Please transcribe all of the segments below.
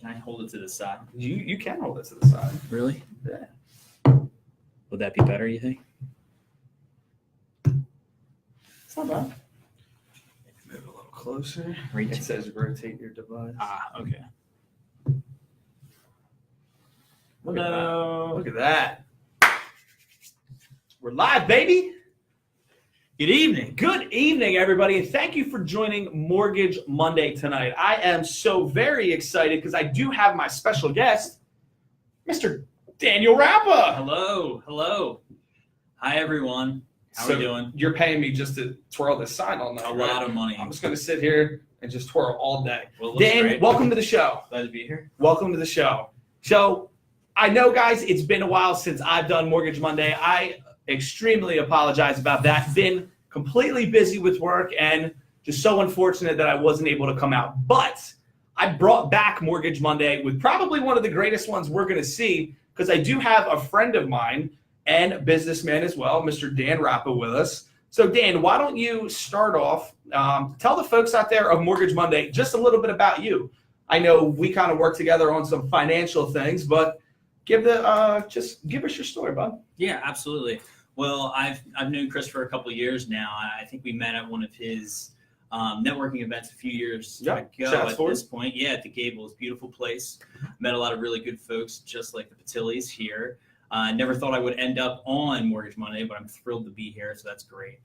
Can I hold it to the side? You can hold it to the side. Really? Yeah. Would that be better, you think? It's not bad. Move a little closer. It says rotate your device. Okay. Look at that. We're live, baby. Good evening. Good evening, everybody, and thank you for joining Mortgage Monday tonight. I am so very excited because I do have my special guest, Mr. Daniel Rappa. Hello. Hi, everyone. How are we doing? You're paying me just to twirl this sign all night. A lot of money. I'm just going to sit here and just twirl all day. Well, Dan, great. welcome to the show. Glad to be here. Welcome to the show. So, I know, guys, it's been a while since I've done Mortgage Monday. I extremely apologize about that. Been completely busy with work and just so unfortunate that I wasn't able to come out. But I brought back Mortgage Monday with probably one of the greatest ones we're going to see, because I do have a friend of mine and businessman as well, Mr. Dan Rappa, with us. So, Dan, why don't you start off, tell the folks out there of Mortgage Monday just a little bit about you. I know we kind of work together on some financial things, but just give us your story, bud. Yeah, absolutely. Well, I've known Chris for a couple of years now. I think we met at one of his networking events a few years ago at this point. Yeah, at the Gables, beautiful place. Met a lot of really good folks, just like the Patilles here. Never thought I would end up on Mortgage Monday, but I'm thrilled to be here, so that's great.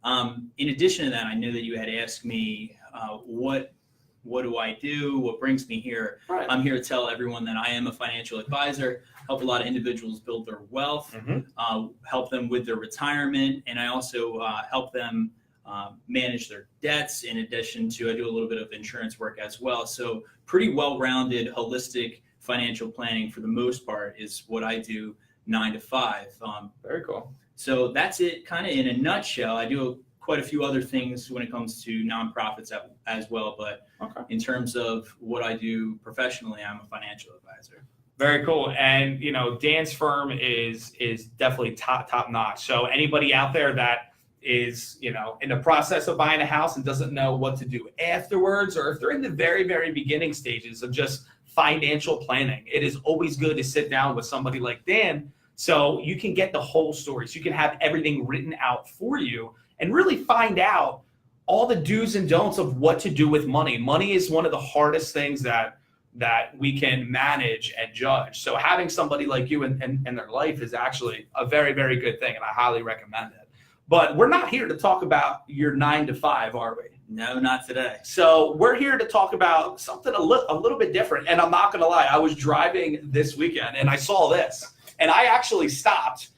In addition to that, I know that you had asked me what do I do? What brings me here? Right. I'm here to tell everyone that I am a financial advisor, help a lot of individuals build their wealth, help them with their retirement, and I also help them manage their debts. In addition to, I do a little bit of insurance work as well. So pretty well-rounded, holistic financial planning for the most part is what I do 9 to 5. Very cool. So that's it kind of in a nutshell. I do quite a few other things when it comes to nonprofits as well, but in terms of what I do professionally, I'm a financial advisor. Very cool. And, you know, Dan's firm is definitely top notch. So anybody out there that is, you know, in the process of buying a house and doesn't know what to do afterwards, or if they're in the very, very beginning stages of just financial planning, it is always good to sit down with somebody like Dan so you can get the whole story. So you can have everything written out for you and really find out all the do's and don'ts of what to do with money. Money is one of the hardest things that we can manage and judge. So having somebody like you in their life is actually a very, very good thing, and I highly recommend it. But we're not here to talk about your 9 to 5, are we? No, not today. So we're here to talk about something a little bit different. And I'm not going to lie, I was driving this weekend and I saw this. And I actually stopped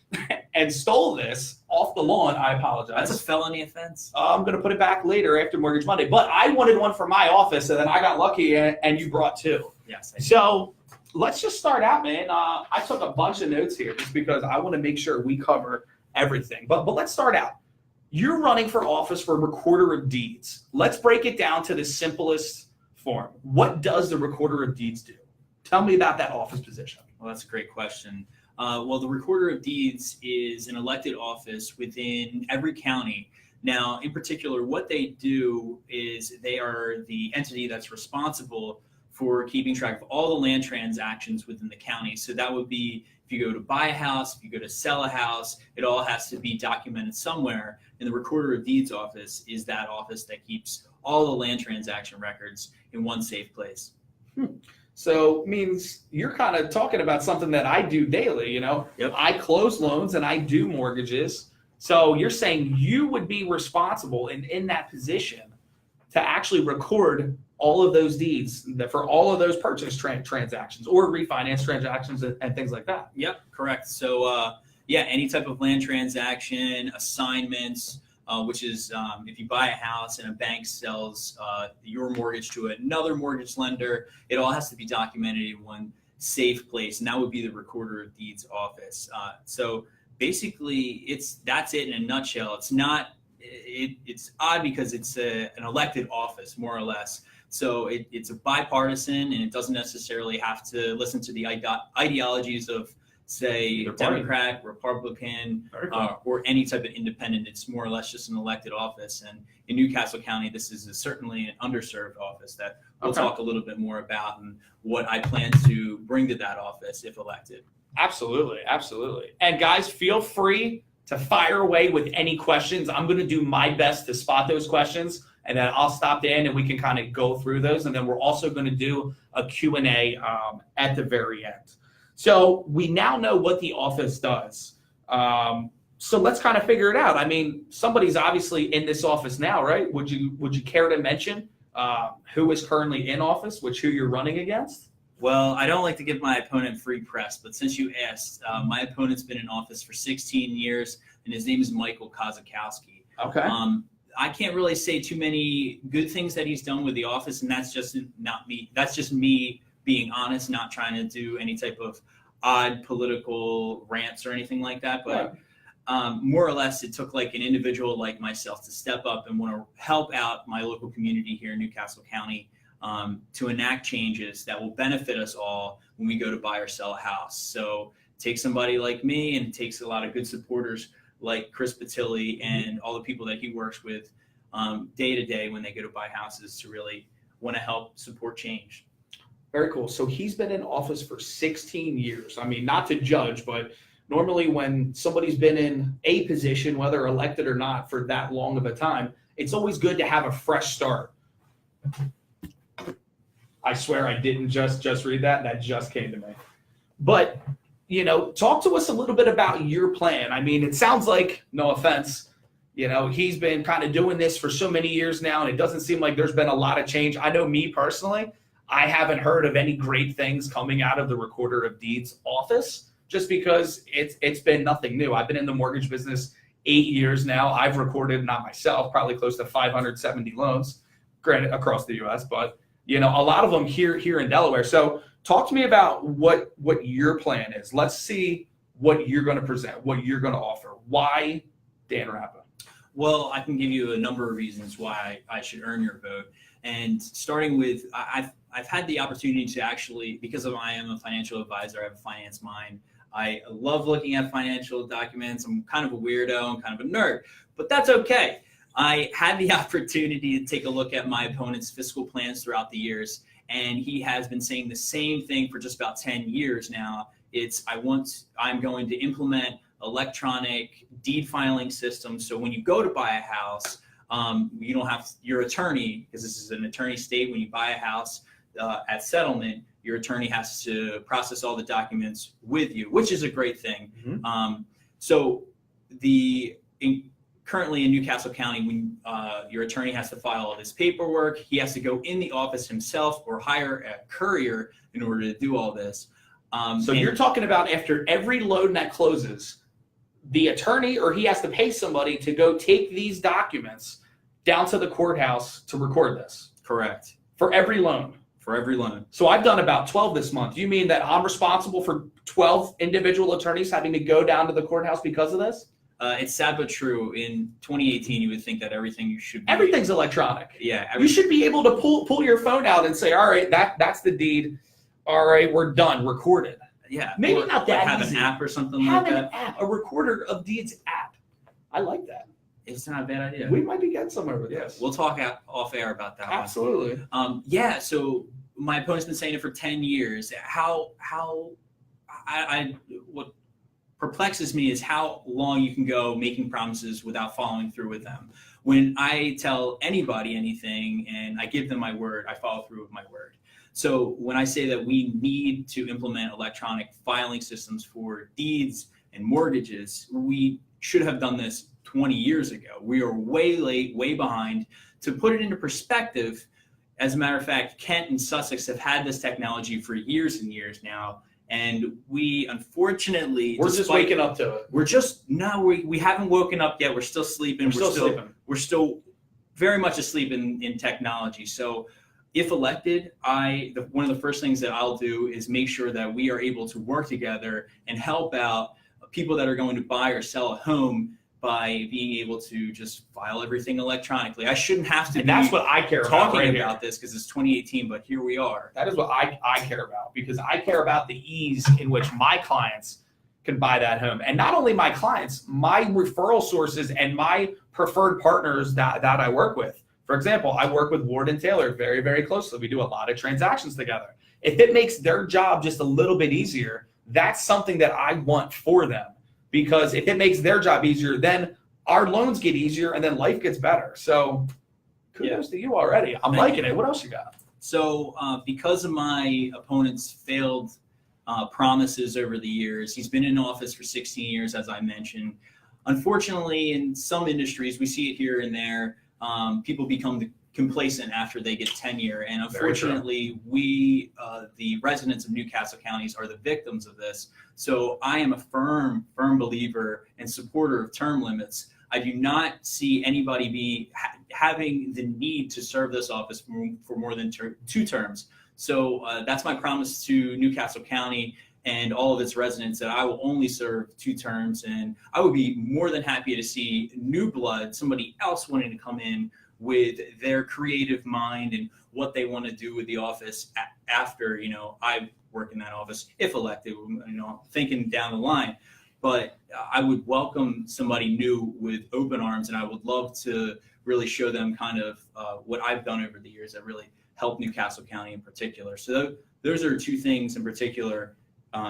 and stole this off the lawn. I apologize. That's a felony offense. I'm going to put it back later after Mortgage Monday. But I wanted one for my office, and then I got lucky, and you brought 2. Yes. So let's just start out, man. I took a bunch of notes here just because I want to make sure we cover everything. But let's start out. You're running for office for Recorder of Deeds. Let's break it down to the simplest form. What does the Recorder of Deeds do? Tell me about that office position. Well, that's a great question. Well, the Recorder of Deeds is an elected office within every county. Now, in particular, what they do is they are the entity that's responsible for keeping track of all the land transactions within the county. So that would be if you go to buy a house, if you go to sell a house, it all has to be documented somewhere. And the Recorder of Deeds office is that office that keeps all the land transaction records in one safe place. So means you're kind of talking about something that I do daily, you know. Yep. I close loans and I do mortgages. So you're saying you would be responsible in that position to actually record all of those deeds for all of those purchase transactions or refinance transactions and things like that. Yep, correct. So any type of land transaction, assignments, which is if you buy a house and a bank sells your mortgage to another mortgage lender, it all has to be documented in one safe place, and that would be the Recorder of Deeds office. So basically, that's it in a nutshell. It's not. It's odd because it's an elected office, more or less. So it's a bipartisan, and it doesn't necessarily have to listen to the ideologies of say Either party. Democrat, Republican, Very cool. or any type of independent. It's more or less just an elected office. And in Newcastle County, this is certainly an underserved office that we'll Okay. talk a little bit more about and what I plan to bring to that office if elected. Absolutely, absolutely. And guys, feel free to fire away with any questions. I'm going to do my best to spot those questions, and then I'll stop in and we can kind of go through those. And then we're also going to do a Q&A at the very end. So we now know what the office does. So let's kind of figure it out. I mean, somebody's obviously in this office now, right? Would you care to mention who is currently in office, who you're running against? Well, I don't like to give my opponent free press, but since you asked, my opponent's been in office for 16 years, and his name is Michael Kozakowski. Okay. I can't really say too many good things that he's done with the office, and that's just not me. That's just me being honest, not trying to do any type of odd political rants or anything like that. But more or less, it took like an individual like myself to step up and want to help out my local community here in Newcastle County to enact changes that will benefit us all when we go to buy or sell a house. So take somebody like me, and it takes a lot of good supporters like Chris Patille and all the people that he works with day to day when they go to buy houses to really want to help support change. Very cool. So he's been in office for 16 years. I mean, not to judge, but normally when somebody's been in a position, whether elected or not, for that long of a time, it's always good to have a fresh start. I swear I didn't just read that. That just came to me. But, talk to us a little bit about your plan. I mean, it sounds like, no offense, he's been kind of doing this for so many years now, and it doesn't seem like there's been a lot of change. I know me personally, I haven't heard of any great things coming out of the Recorder of Deeds office, just because it's been nothing new. I've been in the mortgage business 8 years now. I've recorded, not myself, probably close to 570 loans, granted across the U.S., but a lot of them here in Delaware. So talk to me about what your plan is. Let's see what you're going to present, what you're going to offer. Why Dan Rappa? Well, I can give you a number of reasons why I should earn your vote. And starting with, I've had the opportunity to actually, because I am a financial advisor, I have a finance mind. I love looking at financial documents. I'm kind of a weirdo. I'm kind of a nerd, but that's okay. I had the opportunity to take a look at my opponent's fiscal plans throughout the years, and he has been saying the same thing for just about 10 years now. I'm going to implement electronic deed filing systems. So when you go to buy a house, you don't have your attorney, because this is an attorney state. When you buy a house at settlement, your attorney has to process all the documents with you, which is a great thing. Mm-hmm. Currently in Newcastle County, when your attorney has to file all this paperwork, he has to go in the office himself or hire a courier in order to do all this. So you're talking about after every loan that closes, the attorney, or he has to pay somebody to go take these documents down to the courthouse to record this? Correct. For every loan? For every loan. So I've done about 12 this month. Do you mean that I'm responsible for 12 individual attorneys having to go down to the courthouse because of this? It's sad but true. In 2018, you would think that everything's electronic. Yeah. You should be able to pull your phone out and say, all right, that's the deed. All right, we're done. Recorded. Yeah. Maybe not that have easy. An app or something have like that. Have an app, a Recorder of Deeds app. I like that. It's not a bad idea. We might be getting somewhere with this. We'll talk off air about that. Absolutely. So my opponent's been saying it for 10 years. What perplexes me is how long you can go making promises without following through with them. When I tell anybody anything and I give them my word, I follow through with my word. So when I say that we need to implement electronic filing systems for deeds and mortgages, we should have done this 20 years ago. We are way late, way behind. To put it into perspective, as a matter of fact, Kent and Sussex have had this technology for years and years now. And we, unfortunately, we're just waking up to it. We haven't woken up yet. We're still sleeping. We're still very much asleep in technology. So if elected, one of the first things that I'll do is make sure that we are able to work together and help out people that are going to buy or sell a home by being able to just file everything electronically. I shouldn't have to. And that's what I care about. Talking about this because it's 2018, but here we are. That is what I care about, because I care about the ease in which my clients can buy that home. And not only my clients, my referral sources and my preferred partners that I work with. For example, I work with Ward and Taylor very, very closely. We do a lot of transactions together. If it makes their job just a little bit easier, that's something that I want for them. Because if it makes their job easier, then our loans get easier and then life gets better. So kudos to you already. I'm liking it. What else you got? So because of my opponent's failed promises over the years, he's been in office for 16 years, as I mentioned. Unfortunately, in some industries, we see it here and there, people become complacent after they get tenure. And unfortunately, we, the residents of Newcastle counties, are the victims of this. So I am a firm believer and supporter of term limits. I do not see anybody having the need to serve this office for more than 2 terms. So that's my promise to Newcastle County and all of its residents, that I will only serve 2 terms. And I would be more than happy to see new blood, somebody else wanting to come in with their creative mind and what they want to do with the office after, I work in that office, if elected, thinking down the line. But I would welcome somebody new with open arms, and I would love to really show them kind of what I've done over the years that really helped Newcastle County in particular. So those are 2 things in particular.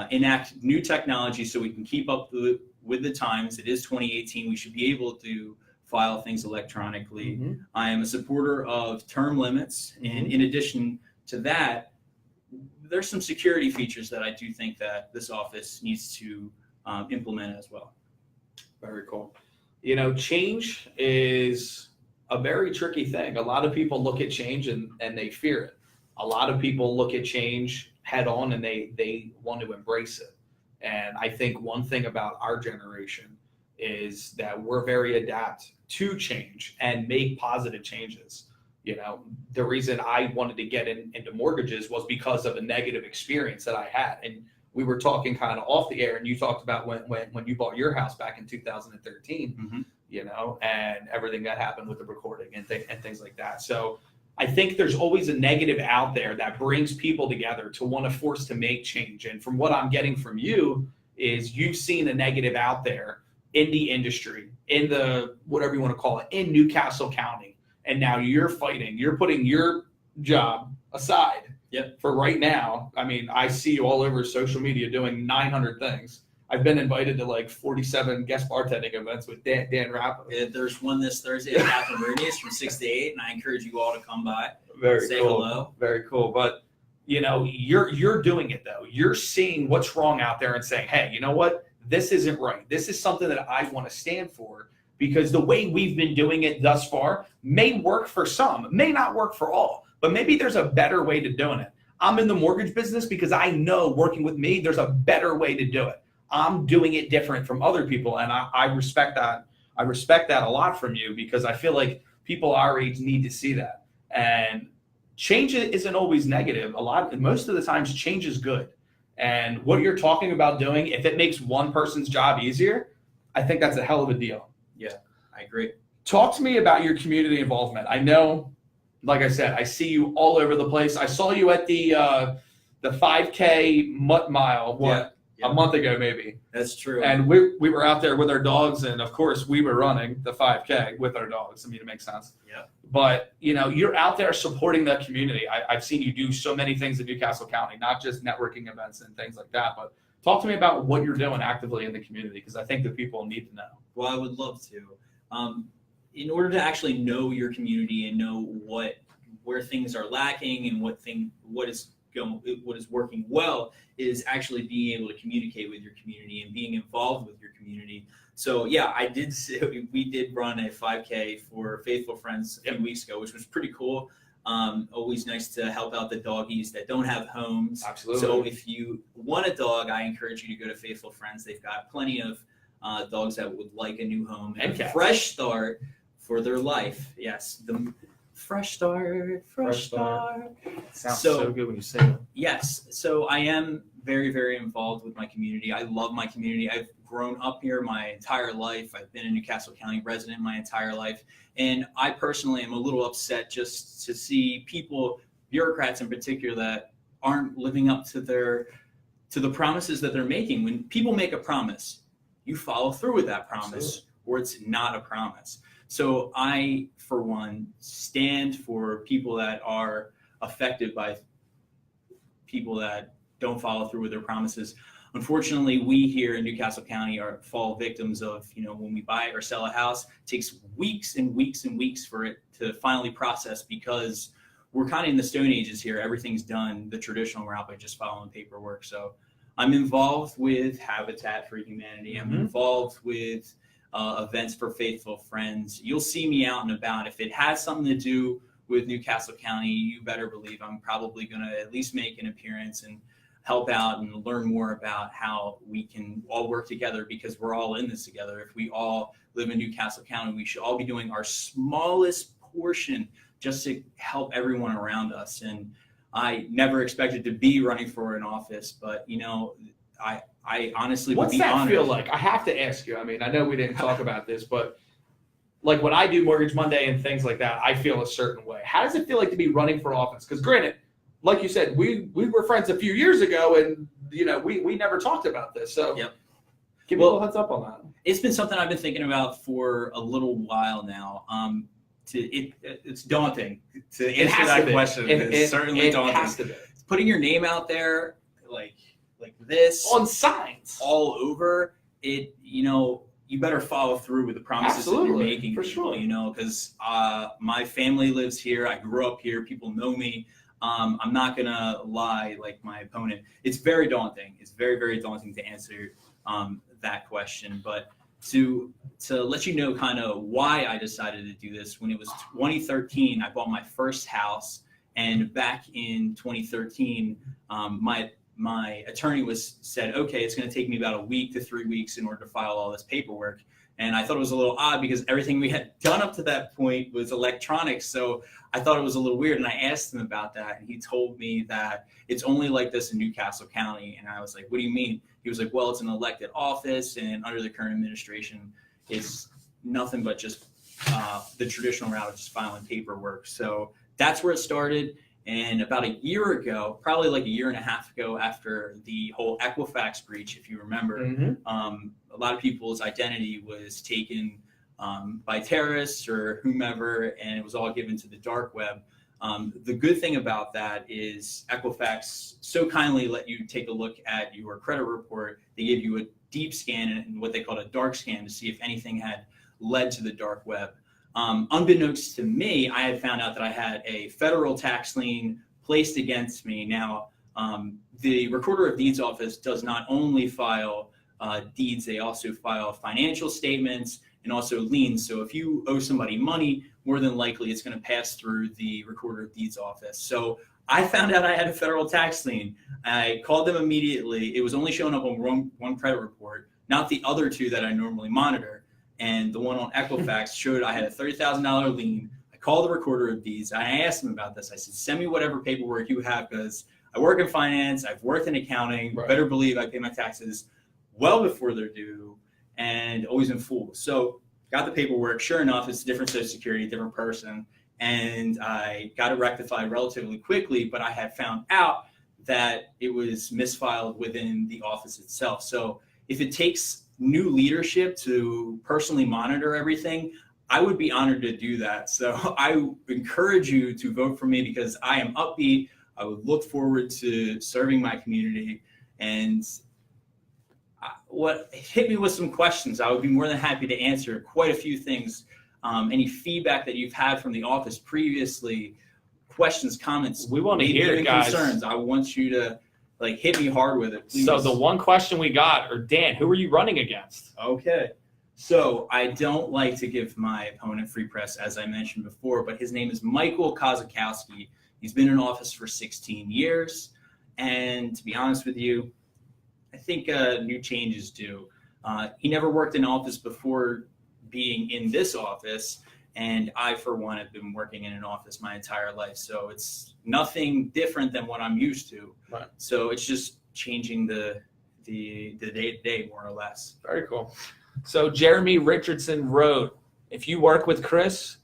Enact new technology so we can keep up with the times. It is 2018. We should be able to file things electronically. Mm-hmm. I am a supporter of term limits. Mm-hmm. And in addition to that, there's some security features that I do think that this office needs to implement as well. Very cool. Change is a very tricky thing. A lot of people look at change and they fear it. A lot of people look at change head on and they want to embrace it. And I think one thing about our generation is that we're very adept to change and make positive changes. The reason I wanted to get into mortgages was because of a negative experience that I had. And we were talking kind of off the air, and you talked about when you bought your house back in 2013, mm-hmm. And everything that happened with the recording and things like that. So I think there's always a negative out there that brings people together to want to force to make change. And from what I'm getting from you is you've seen a negative out there in the industry, in the, whatever you want to call it, in Newcastle County. And now you're fighting, you're putting your job aside. Yep. For right now. I mean, I see you all over social media doing 900 things. I've been invited to like 47 guest bartending events with Dan Rappo. There's one this Thursday at Catherine Rooney's from 6 to 8, and I encourage you all to come by. Say cool. Hello. Very cool. But you're doing it though. You're seeing what's wrong out there and saying, hey, you know what? This isn't right. This is something that I want to stand for, because the way we've been doing it thus far may work for some, may not work for all. But maybe there's a better way to doing it. I'm in the mortgage business because I know working with me, there's a better way to do it. I'm doing it different from other people. And I respect that. I respect that a lot from you, because I feel like people our age need to see that. And change isn't always negative. Most of the times change is good. And what you're talking about doing, if it makes one person's job easier, I think that's a hell of a deal. Yeah, I agree. Talk to me about your community involvement. I know, like I said, I see you all over the place. I saw you at the 5K Mutt Mile, a month ago maybe. That's true. And we were out there with our dogs, and of course we were running the 5K with our dogs. I mean, it makes sense. Yeah. But you're out there supporting the community. I've seen you do so many things in Newcastle County, not just networking events and things like that. But talk to me about what you're doing actively in the community, because I think the people need to know. Well, I would love to. In order to actually know your community and know where things are lacking and what is working well, is actually being able to communicate with your community and being involved with your community. So yeah, we did run a 5K for Faithful Friends a few weeks ago, which was pretty cool. Always nice to help out the doggies that don't have homes. Absolutely. So if you want a dog, I encourage you to go to Faithful Friends. They've got plenty of dogs that would like a new home and a fresh start for their life. Yes, the fresh start. Sounds so good when you say it. Yes, so I am very, very involved with my community. I love my community. I've grown up here my entire life. I've been a Newcastle County resident my entire life. And I personally am a little upset just to see people, bureaucrats in particular, that aren't living up to to the promises that they're making. When people make a promise, you follow through with that promise. Absolutely. Or it's not a promise. So I, for one, stand for people that are affected by people that don't follow through with their promises. Unfortunately, we here in Newcastle County fall victims of, when we buy or sell a house, it takes weeks and weeks and weeks for it to finally process, because we're kind of in the Stone Ages here. Everything's done the traditional route by just following paperwork. So I'm involved with Habitat for Humanity. I'm involved with events for Faithful Friends. You'll see me out and about. If it has something to do with Newcastle County, you better believe I'm probably going to at least make an appearance and help out and learn more about how we can all work together, because we're all in this together. If we all live in Newcastle County, we should all be doing our smallest portion just to help everyone around us. And I never expected to be running for an office, but I honestly would be honored. What's that feel like? I have to ask you. I mean, I know we didn't talk about this, but like when I do Mortgage Monday and things like that, I feel a certain way. How does it feel like to be running for office? Because granted, like you said, we were friends a few years ago, and we never talked about this. So give me a little heads up on that. It's been something I've been thinking about for a little while now. It's daunting to answer that question. It's certainly daunting. It has to be. Putting your name out there like this on signs all over it, you better follow through with the promises that you're making, for sure. Because my family lives here. I grew up here. People know me. I'm not gonna lie like my opponent. It's very daunting. It's very, very daunting to answer that question. But to let you know kind of why I decided to do this, when it was 2013, I bought my first house, and back in 2013, my attorney said, okay, it's going to take me about a week to 3 weeks in order to file all this paperwork. And I thought it was a little odd because everything we had done up to that point was electronic. So I thought it was a little weird. And I asked him about that. And he told me that it's only like this in Newcastle County. And I was like, what do you mean? He was like, well, it's an elected office. And under the current administration, it's nothing but just the traditional route of just filing paperwork. So that's where it started. And about a year ago, probably like a year and a half ago, after the whole Equifax breach, if you remember, a lot of people's identity was taken by terrorists or whomever, and it was all given to the dark web. The good thing about that is Equifax so kindly let you take a look at your credit report. They gave you a deep scan and what they called a dark scan to see if anything had led to the dark web. Unbeknownst to me, I had found out that I had a federal tax lien placed against me. Now, the Recorder of Deeds office does not only file deeds, they also file financial statements and also liens. So if you owe somebody money, more than likely it's going to pass through the Recorder of Deeds office. So I found out I had a federal tax lien. I called them immediately. It was only showing up on one credit report, not the other two that I normally monitor. And the one on Equifax showed I had a $30,000 lien. I called the Recorder of Deeds. I asked them about this. I said, send me whatever paperwork you have, because I work in finance. I've worked in accounting. Right. Better believe I pay my taxes well before they're due and always in full. So got the paperwork. Sure enough, it's a different Social Security, different person. And I got it rectified relatively quickly, but I had found out that it was misfiled within the office itself. So if it takes new leadership to personally monitor everything, I would be honored to do that. So I encourage you to vote for me, because I am upbeat. I would look forward to serving my community. And hit me with some questions. I would be more than happy to answer quite a few things. Any feedback that you've had from the office previously, questions, comments. We want to hear it, guys. Concerns. I want you to hit me hard with it, please. So the one question we got, or Dan, who are you running against? Okay. So I don't like to give my opponent free press, as I mentioned before, but his name is Michael Kozakowski. He's been in office for 16 years. And to be honest with you, I think new change is due. He never worked in office before being in this office. And I, for one, have been working in an office my entire life. So it's nothing different than what I'm used to. Right. So it's just changing the day-to-day, more or less. Very cool. So Jeremy Richardson wrote, if you work with Chris,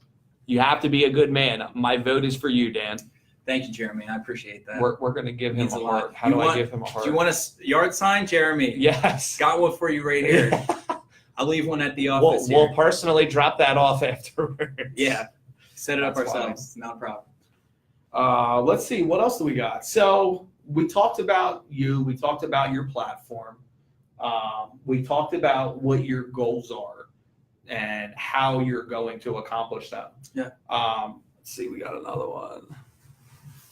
you have to be a good man. My vote is for you, Dan. Thank you, Jeremy. I appreciate that. We're going to give him Means a a heart. lot. How do I give him a heart? Do you want a yard sign, Jeremy? Yes. Got one for you right here. I'll leave one at the office. We'll personally drop that off afterwards. Yeah. Set it up That's ourselves. Not a problem. Let's see. What else do we got? So we talked about you. We talked about your platform. We talked about what your goals are and how you're going to accomplish them. Yeah. Let's see. We got another one.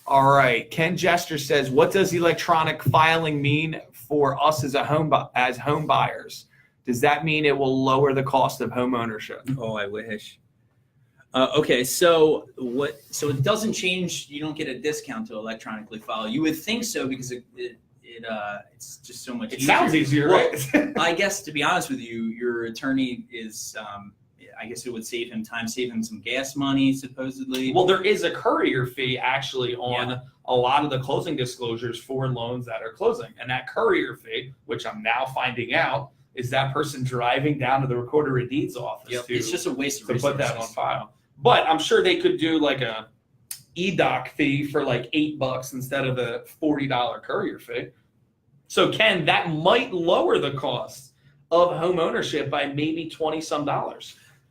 All right. Ken Jester says, "What does electronic filing mean for us as home buyers? Does that mean it will lower the cost of home ownership?" Oh, I wish. Okay, so it doesn't change. You don't get a discount to electronically file. You would think so because it's just so much. It sounds easier, right? I guess, to be honest with you, your attorney is. I guess it would save him time, save him some gas money, supposedly. Well, there is a courier fee actually on a lot of the closing disclosures for loans that are closing, and that courier fee, which I'm now finding out, is that person driving down to the recorder of deeds office it's just a waste of to resources. put that on file. But I'm sure they could do like a e-doc fee for like $8 instead of a $40 courier fee. So Ken, that might lower the cost of home ownership by maybe $20-some.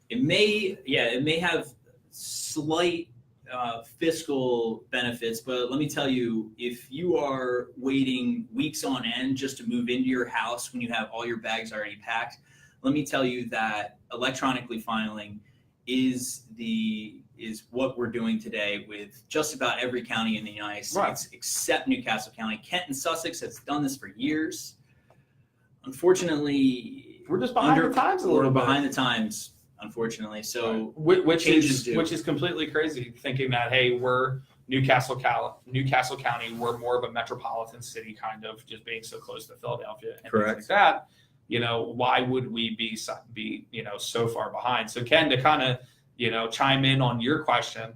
It may have slight fiscal benefits, but let me tell you, if you are waiting weeks on end just to move into your house when you have all your bags already packed, let me tell you that electronically filing is what we're doing today with just about every county in the United States, except Newcastle County. Kent and Sussex has done this for years. Unfortunately, we're just behind the times a little bit. We're behind the times, unfortunately. So which is completely crazy, thinking that, hey, we're Newcastle County, we're more of a metropolitan city, kind of, just being so close to Philadelphia and things like that. Why would we be so far behind? So Ken, to kind of chime in on your question,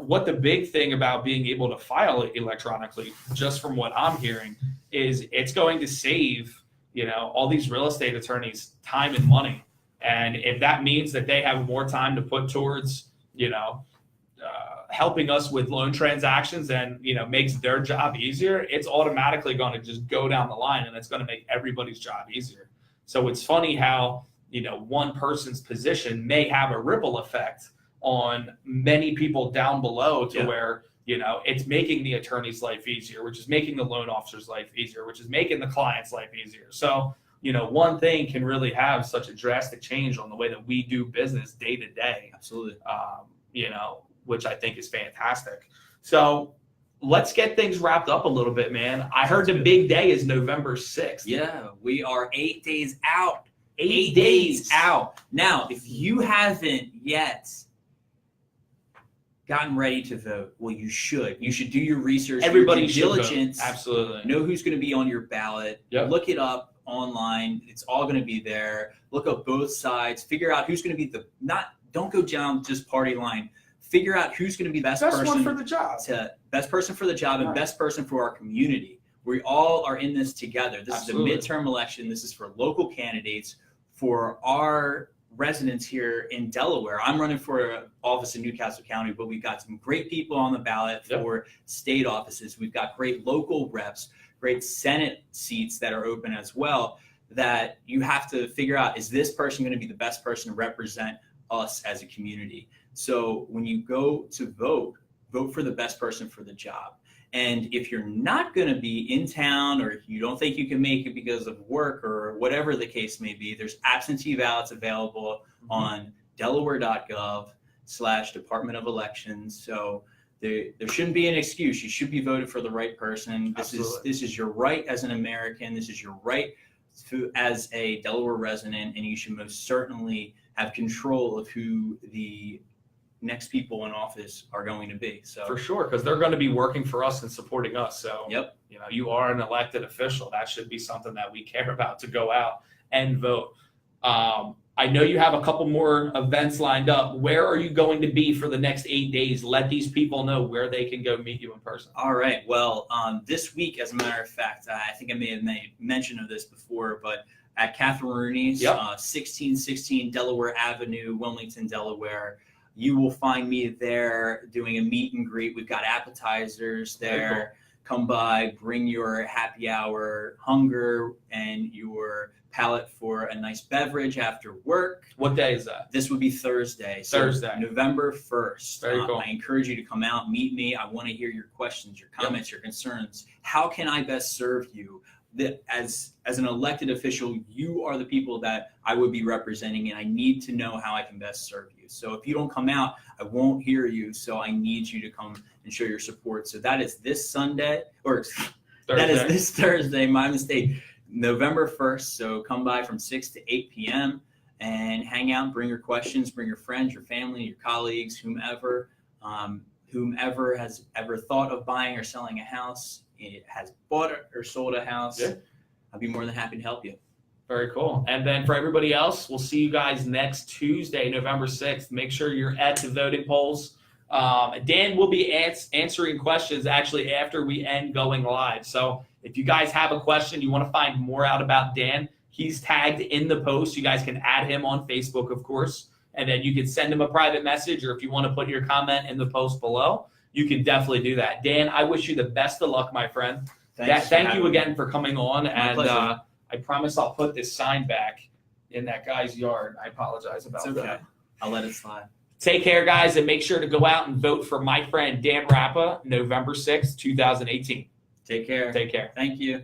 what the big thing about being able to file it electronically, just from what I'm hearing, is it's going to save all these real estate attorneys time and money. And if that means that they have more time to put towards, helping us with loan transactions and, makes their job easier, it's automatically going to just go down the line, and it's going to make everybody's job easier. So it's funny how, one person's position may have a ripple effect on many people down below to where, it's making the attorney's life easier, which is making the loan officer's life easier, which is making the client's life easier. So, one thing can really have such a drastic change on the way that we do business day to day. Absolutely. Which I think is fantastic. So let's get things wrapped up a little bit, man. I heard the big day is November 6th. Yeah, we are 8 days out. 8 days out. Now, if you haven't yet gotten ready to vote, well, you should. You should do your research. Everybody your due should diligence. Vote. Absolutely. Know who's going to be on your ballot. Yep. Look it up online. It's all going to be there. Look up both sides. Figure out who's going to be don't go down just party line. Figure out who's going to be the best person one for the job. Best person for the job and best person for our community. We all are in this together. This Absolutely. is a midterm election. This is for local candidates, for our residents here in Delaware. I'm running for office in Newcastle County, but we've got some great people on the ballot for state offices. We've got great local reps, great Senate seats that are open as well, that you have to figure out, is this person going to be the best person to represent us as a community? So when you go to vote for the best person for the job. And if you're not going to be in town, or you don't think you can make it because of work or whatever the case may be, there's absentee ballots available on delaware.gov/Department of Elections. So there shouldn't be an excuse. You should be voted for the right person. This is your right as an American. This is your right as a Delaware resident, and you should most certainly have control of who the next people in office are going to be. So for sure, because they're going to be working for us and supporting us. So yep. You are an elected official. That should be something that we care about, to go out and vote. I know you have a couple more events lined up. Where are you going to be for the next 8 days? Let these people know where they can go meet you in person. All right. Well, this week, as a matter of fact, I think I may have made mention of this before, but at Catherine Rooney's, 1616 Delaware Avenue, Wilmington, Delaware. You will find me there doing a meet and greet. We've got appetizers there. Come by, bring your happy hour hunger and your palate for a nice beverage after work. What day is that? This would be Thursday. Thursday. November 1st. Very cool. I encourage you to come out, meet me. I want to hear your questions, your comments, your concerns. How can I best serve you? As an elected official, you are the people that I would be representing, and I need to know how I can best serve you. So if you don't come out, I won't hear you. So I need you to come and show your support. So that is this Sunday, or Thursday. that is this Thursday, my mistake, November 1st. So come by from 6 to 8 p.m. and hang out, bring your questions, bring your friends, your family, your colleagues, whomever has ever thought of buying or selling a house, it has bought or sold a house. Yeah. I'd be more than happy to help you. Very cool. And then for everybody else, we'll see you guys next Tuesday, November 6th. Make sure you're at the voting polls. Dan will be answering questions actually after we end going live. So if you guys have a question, you want to find more out about Dan, he's tagged in the post. You guys can add him on Facebook, of course, and then you can send him a private message, or if you want to put your comment in the post below, you can definitely do that. Dan, I wish you the best of luck, my friend. Thank you again for coming on. And I promise I'll put this sign back in that guy's yard. I apologize about that. I'll let it slide. Take care, guys, and make sure to go out and vote for my friend Dan Rappa, November 6th, 2018. Take care. Take care. Thank you.